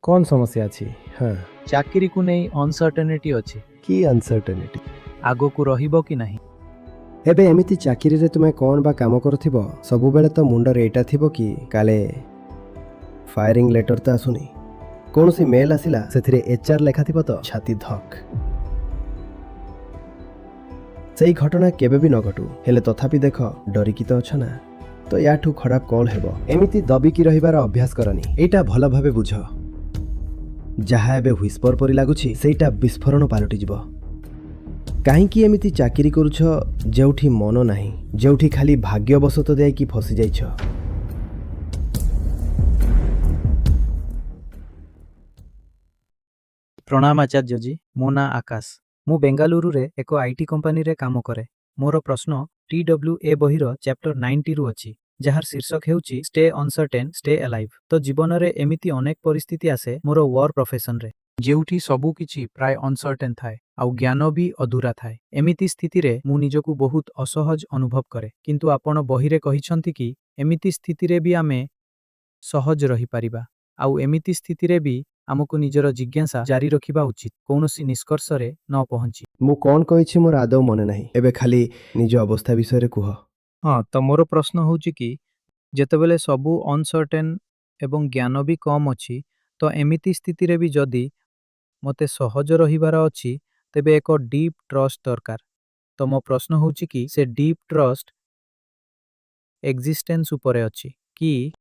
कौन समस्या अछि? हाँ चाकरी को नहीं अनसर्टेनिटी अछि की अनसर्टेनिटी आगो को रहिबो कि नहीं। एबे एमिति चाकरी रे तुमे कौन बा काम करथिबो सबु बेले तो मुंडर एटा थिबो कि काले फायरिंग लेटर तो आसुनी कौन सी मेल आसिला सेथिरे एचआर लेखा थिबो तो छाती धक सेही घटना केबे भी न घटू हेले तथापि देख डरिकी तो अछ ना तो याठू खराब कौन हेबो एमिति दबिकी रहिबार अभ्यास करनी एटा भल भाबे बुझ जहा एबे व्हिस्पर परि लागुछि सेटा विस्फोरण पालटि जिवो काहींकि एमिति चाकरी करूछ जेउठी मन नाही जेउठी खाली भाग्यवशत दे कि फसी जाइछ। प्रणाम आचार्य जी, मो ना आकाश। मु बेंगालुरु रे एको आईटी कंपनी रे काम करे। मोर प्रश्न TWA बहिर चैप्टर 90 रु अछि जहार शीर्षक हेउची स्टे अनसर्टेन स्टे अलाइव। तो जीवन रे एमिति अनेक परिस्थिति आसे मोर वर्क प्रोफेशन रे जेउठी सबु किछि प्राय अनसर्टेन थाए आउ ज्ञान भी अधूरा थाए। एमिति स्थिति रे मु निजकु बहुत असहज अनुभव करे किंतु आपण बहिरे कहिसंती कि एमिति स्थिति रे भी आमे सहज रही पारिबा आउ एमिति स्थिति रे भी आमको निजर जिज्ञासा जारी रखिबा उचित कौनसी निष्कर्ष रे न पहुंची। मु कौन कहिछि मोर आदौ मने नाही एबे खाली निज अवस्था विषय रे कुह। हाँ तो मोर प्रश्न होची कि जेतेबेले सबु अनसर्टेन एवं ज्ञान भी कम अछि तो एमिति स्थिति रे भी जदि मते सहज रहिबार अछि तेबे एक डीप ट्रस्ट दरकार। तो मो प्रश्न होची कि से डीप ट्रस्ट एक्जिस्टेंस उपरे अछि कि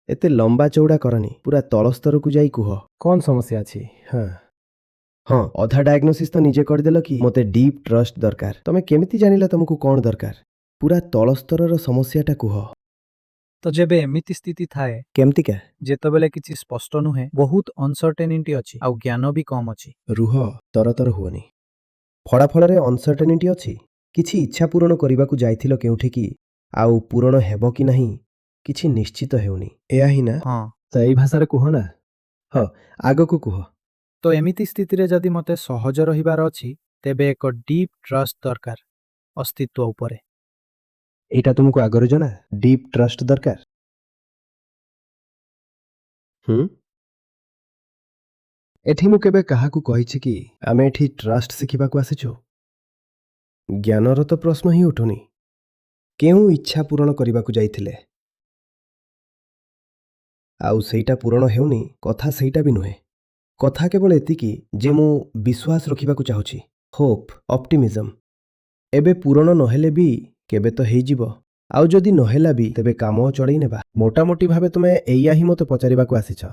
एते लंबा चौड़ा करनी पूरा तल स्तर को जाई कुह कौन समस्या अछि। हाँ हाँ अधा डायग्नोसिस तो निजे कर देलो कि मते डीप ट्रस्ट दरकार तमे केमिति जानिला तुमको कौन दरकार पूरा तल स्तर समस्याटा कुह। तो जेबे एमिति स्थिति थाए केमति का जेतेबेले किछि स्पष्ट नुहे बहुत अनसर्टेनिटी अछि आउ ज्ञान भी कम अछि। रुह तरतर हुअनी फलाफल अनसर्टेनिटी अछि किछि इच्छा पूरण करबाकू जाइथिलो केउठी कि आउ पूरण हेबो कि नहीं किछि निश्चित हेउनी एया ही ना। हाँ तो एई भाषा रे कुह ना। हाँ आगो को कुह। तो एमिति स्थिति रे जदि मते सहज रहिबार अछि तेबे एक डीप ट्रस्ट दरकार अस्तित्व उपरे। एटा तुमको आगर जना डीप ट्रस्ट दरकार। एठी मु केबे काहाकू कहिछि कि आमे एठी ट्रस्ट शिखिबाकू आसिछु ज्ञानर तो प्रश्न ही उठुनी केउ इच्छा पूरण करबाकू जाइथिले आउ सेटा पूरण हेउनी कथा सेटा भी नुहे कथा केवल एतिकी जे मु विश्वास रखिबाकू चाहुछि होप ऑप्टिमिज्म एबे पूरण नहेले भी केबे तो हेई जिवो आउ जदि नहेला भी तेबे काम चढ़ई नेबा मोटा मोटी भाबे तुमे एया ही मते पचारिबाकू आसिछ।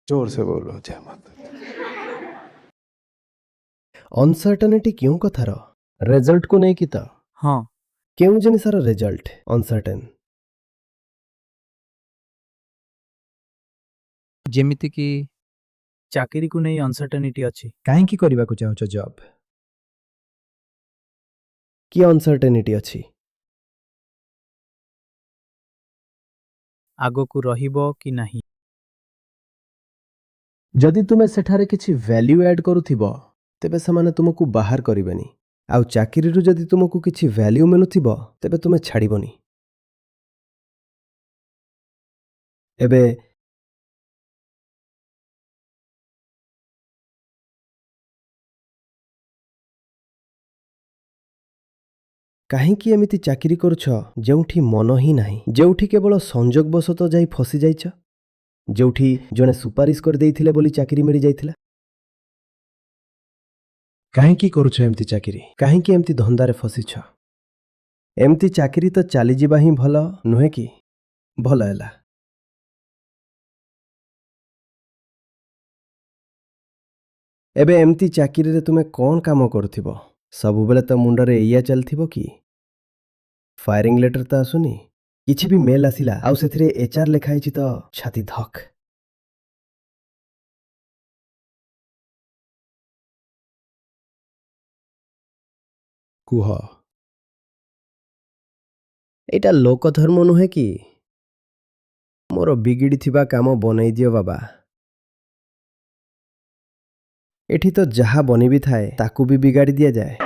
जोर से बोलो जय माता। अनसर्टेनिटी क्यों कथार रिजल्ट को नहीं किता हाँ क्यों जिनिसर रिजल्ट अनसर्टेन जेमिति कि चाकरी को नहीं अनसर्टेनिटी अछि काहे की करबाकू चाहुछ जॉब की अनसर्टेनिटी अछि आगो को रहिबो कि नहीं। जदि तुमे सेठारे किछि वैल्यू ऐड करूथिबो तेबे समाने तुमको बाहर करिबेनी आउ चाकरी रु जदि तुमको किछि वैल्यू मिलुथिबो तेबे तुमे छाड़िबोनी। एबे काहींकि एमिति चाकरी करूछ जेउठी मन ही नाही जेउठी केवल संजोग बसत जाई फसी जाइछ जेउठी जने सुपारिश कर देइथिले बोली चाकरी मिली जाइथिला काहींकि करूछ एमिति चाकरी काहींकि एमिति धंदारे फसीछ एमिति चाकरी तो चली जिबा ही भल नुहे कि भल हैला। एबे एमिति चाकरी रे तुमे कौन काम करूथिबो सबु बेले तो मुंडरे एया चलथिबो कि फायरिंग लेटर तो आसुनी किछि भी मेल आसिला आउ सेथिरे एचआर लेखाइछि तो छाती धक कुह एटा लोक धर्म नुहे कि मोर बिगिड़ी थिबा काम बनई दियो बाबा एठी तो जहा बनी भी थाए ताकू भी बिगाड़ी दिया जाए।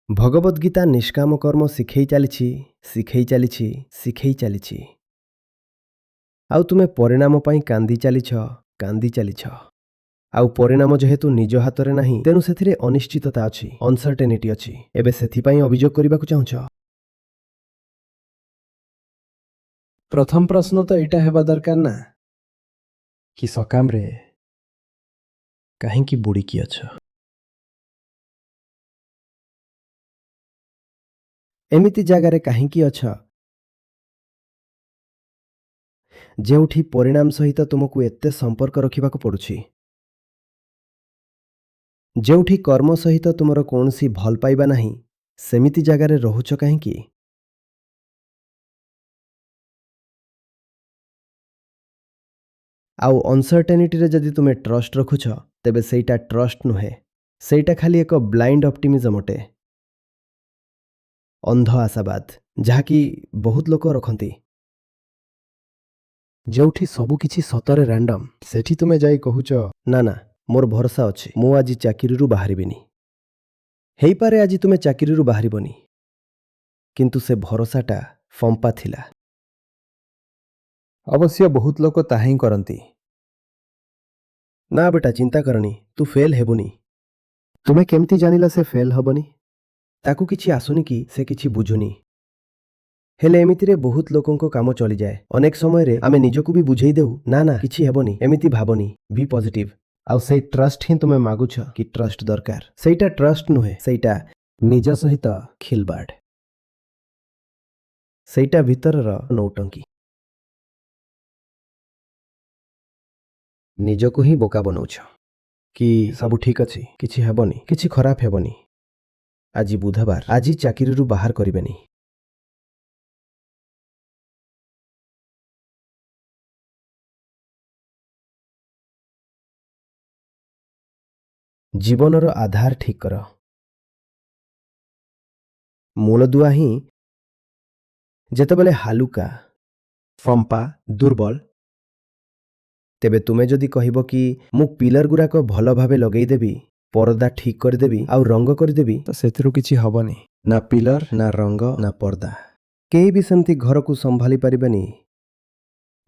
ଭଗବଦ୍ ଗୀତା ନିଷ୍କାମ କର୍ମ ଶିଖେଇ ଚାଲିଛି ଶିଖେଇ ଚାଲିଛି ଶିଖେଇ ଚାଲିଛି। ଆଉ ତୁମେ ପରିଣାମ ପାଇଁ କାନ୍ଦି ଚାଲିଛ କାନ୍ଦି ଚାଲିଛ। ଆଉ ପରିଣାମ ଯେହେତୁ ନିଜ ହାତରେ ନାହିଁ ତେଣୁ ସେଥିରେ ଅନିଶ୍ଚିତତା ଅଛି, ଅନସର୍ଟେନିଟି ଅଛି। ଏବେ ସେଥିପାଇଁ ଅଭିଯୋଗ କରିବାକୁ ଚାହୁଁଛ? ପ୍ରଥମ ପ୍ରଶ୍ନ ତ ଏଇଟା ହେବା ଦରକାର ନା କି ସକାମରେ କାହିଁକି ବୁଡ଼ିକି ଅଛ? ଏମିତି ଜାଗାରେ କାହିଁକି ଅଛ ଯେଉଁଠି ପରିଣାମ ସହିତ ତୁମକୁ ଏତେ ସମ୍ପର୍କ ରଖିବାକୁ ପଡ଼ୁଛି, ଯେଉଁଠି କର୍ମ ସହିତ ତୁମର କୌଣସି ଭଲ ପାଇବା ନାହିଁ, ସେମିତି ଜାଗାରେ ରହୁଛ କାହିଁକି? ଆଉ ଅନସର୍ଟେନିଟିରେ ଯଦି ତୁମେ ଟ୍ରଷ୍ଟ ରଖୁଛ ତେବେ ସେଇଟା ଟ୍ରଷ୍ଟ ନୁହେଁ, ସେଇଟା ଖାଲି ଏକ ବ୍ଲାଇଣ୍ଡ ଅପ୍ଟିମିଜମ୍ ଅଟେ, ଅନ୍ଧ ଆଶାବାଦ, ଯାହାକି ବହୁତ ଲୋକ ରଖନ୍ତି। ଯେଉଁଠି ସବୁକିଛି ସତରେ ରାଣ୍ଡମ୍, ସେଠି ତୁମେ ଯାଇ କହୁଛ ନା ନା ମୋର ଭରସା ଅଛି, ମୁଁ ଆଜି ଚାକିରିରୁ ବାହାରିବିନି। ହେଇପାରେ ଆଜି ତୁମେ ଚାକିରିରୁ ବାହାରିବନି, କିନ୍ତୁ ସେ ଭରସାଟା ଫମ୍ପା ଥିଲା। ଅବଶ୍ୟ ବହୁତ ଲୋକ ତାହା ହିଁ କରନ୍ତି। ନା ବେଟା ଚିନ୍ତା କରନି, ତୁ ଫେଲ୍ ହେବୁନି। ତୁମେ କେମିତି ଜାଣିଲ ସେ ଫେଲ୍ ହବନି? ତାକୁ କିଛି ଆସୁନି କି ସେ କିଛି ବୁଝୁନି। ହେଲେ ଏମିତିରେ ବହୁତ ଲୋକଙ୍କ କାମ ଚଳିଯାଏ। ଅନେକ ସମୟରେ ଆମେ ନିଜକୁ ବି ବୁଝେଇ ଦେଉ ନା ନା କିଛି ହେବନି, ଏମିତି ଭାବନି, ବି ପଜିଟିଭ। ଆଉ ସେଇ ଟ୍ରଷ୍ଟ ହିଁ ତୁମେ ମାଗୁଛ କି ଟ୍ରଷ୍ଟ ଦରକାର। ସେଇଟା ଟ୍ରଷ୍ଟ ନୁହେଁ, ସେଇଟା ନିଜ ସହିତ ଖିଲବାଡ଼, ସେଇଟା ଭିତରର ନୌଟଙ୍କି। ନିଜକୁ ହିଁ ବୋକା ବନଉଛ କି ସବୁ ଠିକ୍ ଅଛି, କିଛି ହେବନି, କିଛି ଖରାପ ହେବନି, ଆଜି ବୁଧବାର, ଆଜି ଚାକିରିରୁ ବାହାର କରିବେନି। ଜୀବନର ଆଧାର ଠିକ୍ କର। ମୂଳଦୁଆ ହିଁ ଯେତେବେଳେ ହାଲୁକା, ଫମ୍ପା, ଦୁର୍ବଳ, ତେବେ ତୁମେ ଯଦି କହିବ କି ମୁଁ ପିଲର ଗୁଡ଼ାକ ଭଲ ଭାବେ ଲଗେଇଦେବି, ପରଦା ଠିକ୍ କରିଦେବି ଆଉ ରଙ୍ଗ କରିଦେବି, ତ ସେଥିରୁ କିଛି ହବନି। ନା ପିଲର, ନା ରଙ୍ଗ, ନା ପର୍ଦା। କେହି ବି ସେମିତି ଘରକୁ ସମ୍ଭାଳି ପାରିବେନି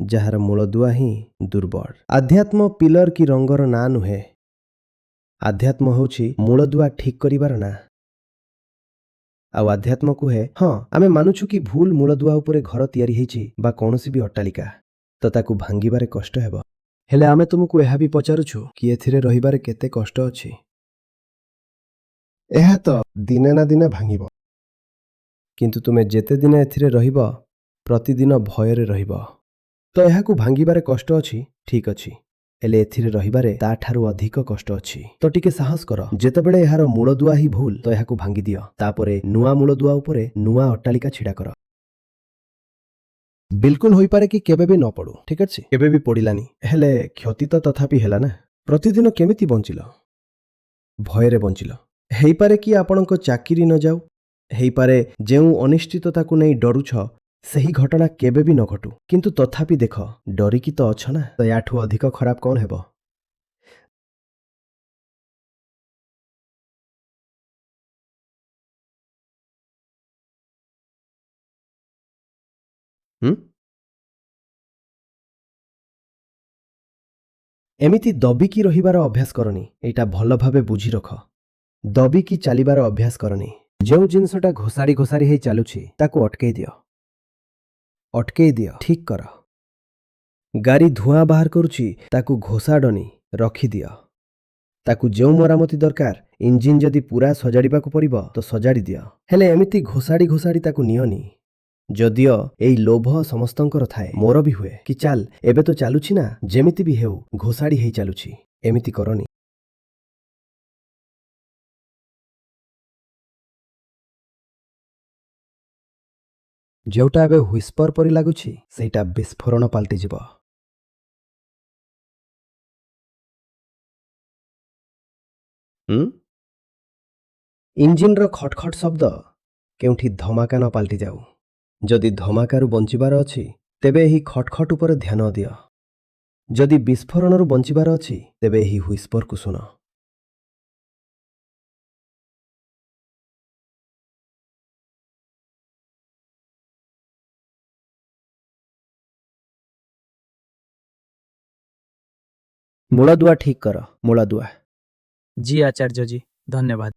ଯାହାର ମୂଳଦୁଆ ହିଁ ଦୁର୍ବଳ। ଆଧ୍ୟାତ୍ମ ପିଲର କି ରଙ୍ଗର ନାଁ ନୁହେଁ, ଆଧ୍ୟାତ୍ମ ହେଉଛି ମୂଳଦୁଆ ଠିକ୍ କରିବାର ନାଁ। ଆଉ ଆଧ୍ୟାତ୍ମ କୁହେ ହଁ ଆମେ ମାନୁଛୁ କି ଭୁଲ ମୂଳଦୁଆ ଉପରେ ଘର ତିଆରି ହେଇଛି ବା କୌଣସି ବି ଅଟ୍ଟାଳିକା, ତ ତାକୁ ଭାଙ୍ଗିବାରେ କଷ୍ଟ ହେବ। ହେଲେ ଆମେ ତୁମକୁ ଏହା ବି ପଚାରୁଛୁ କି ଏଥିରେ ରହିବାରେ କେତେ କଷ୍ଟ ଅଛି। ଏହା ତ ଦିନେ ନା ଦିନେ ଭାଙ୍ଗିବ, କିନ୍ତୁ ତୁମେ ଯେତେ ଦିନ ଏଥିରେ ରହିବ ପ୍ରତିଦିନ ଭୟରେ ରହିବ। ତ ଏହାକୁ ଭାଙ୍ଗିବାରେ କଷ୍ଟ ଅଛି, ଠିକ୍ ଅଛି, ହେଲେ ଏଥିରେ ରହିବାରେ ତାଠାରୁ ଅଧିକ କଷ୍ଟ ଅଛି। ତ ଟିକେ ସାହସ କର, ଯେତେବେଳେ ଏହାର ମୂଳଦୁଆ ହିଁ ଭୁଲ ତ ଏହାକୁ ଭାଙ୍ଗିଦିଅ, ତାପରେ ନୂଆ ମୂଳଦୁଆ ଉପରେ ନୂଆ ଅଟ୍ଟାଳିକା ଛିଡ଼ା କର। ବିଲକୁଲ ହୋଇପାରେ କି କେବେ ବି ନ ପଡୁ, ଠିକ୍ ଅଛି, କେବେ ବି ପଡ଼ିଲାନି, ହେଲେ କ୍ଷତି ତ ତଥାପି ହେଲା ନା। ପ୍ରତିଦିନ କେମିତି ବଞ୍ଚିଲ? ଭୟରେ ବଞ୍ଚିଲ। ହେଇପାରେ କି ଆପଣଙ୍କ ଚାକିରି ନ ଯାଉ, ହେଇପାରେ ଯେଉଁ ଅନିଶ୍ଚିତତାକୁ ନେଇ ଡରୁଛ ସେହି ଘଟଣା କେବେ ବି ନ ଘଟୁ, କିନ୍ତୁ ତଥାପି ଦେଖ ଡରିକି ତ ଅଛ ନା, ତ ୟାଠୁ ଅଧିକ ଖରାପ କ'ଣ ହେବ? ଏମିତି ଦବିକି ରହିବାର ଅଭ୍ୟାସ କରନି, ଏଇଟା ଭଲ ଭାବେ ବୁଝି ରଖ। ଦବିକି ଚାଲିବାର ଅଭ୍ୟାସ କରନି। ଯେଉଁ ଜିନିଷଟା ଘୋଷାଡ଼ି ଘୋଷାଡ଼ି ହେଇ ଚାଲୁଛି ତାକୁ ଅଟକେଇ ଦିଅ, ଅଟକେଇ ଦିଅ, ଠିକ୍ କର। ଗାଡ଼ି ଧୂଆଁ ବାହାର କରୁଛି ତାକୁ ଘୋଷାଡ଼ନି, ରଖିଦିଅ। ତାକୁ ଯେଉଁ ମରାମତି ଦରକାର, ଇଞ୍ଜିନ୍ ଯଦି ପୁରା ସଜାଡ଼ିବାକୁ ପଡ଼ିବ ତ ସଜାଡ଼ି ଦିଅ, ହେଲେ ଏମିତି ଘୋଷାଡ଼ି ଘୋଷାଡ଼ି ତାକୁ ନିଅନି। ଯଦିଓ ଏଇ ଲୋଭ ସମସ୍ତଙ୍କର ଥାଏ, ମୋର ବି ହୁଏ କି ଚାଲ ଏବେ ତ ଚାଲୁଛି ନା, ଯେମିତି ବି ହେଉ ଘୋଷାଡ଼ି ହେଇ ଚାଲୁଛି, ଏମିତି କରନି। ଯେଉଁଟା ଏବେ ହ୍ୱିସ୍ପର ପରି ଲାଗୁଛି ସେଇଟା ବିସ୍ଫୋରଣ ପାଲଟିଯିବ। ଇଞ୍ଜିନ୍ର ଖଟଖଟ ଶବ୍ଦ କେଉଁଠି ଧମାକା ନ ପାଲଟି ଯାଉ। ଯଦି ଧମାକାରୁ ବଞ୍ଚିବାର ଅଛି ତେବେ ଏହି ଖଟଖଟ ଉପରେ ଧ୍ୟାନ ଦିଅ, ଯଦି ବିସ୍ଫୋରଣରୁ ବଞ୍ଚିବାର ଅଛି ତେବେ ଏହି ହ୍ୱିସ୍ପରକୁ ଶୁଣ। ମୂଳଦୁଆ ଠିକ୍ କର ମୂଳଦୁଆ। জি ଆଚାର୍ଯ୍ୟ জি ଧନ୍ୟବାଦ।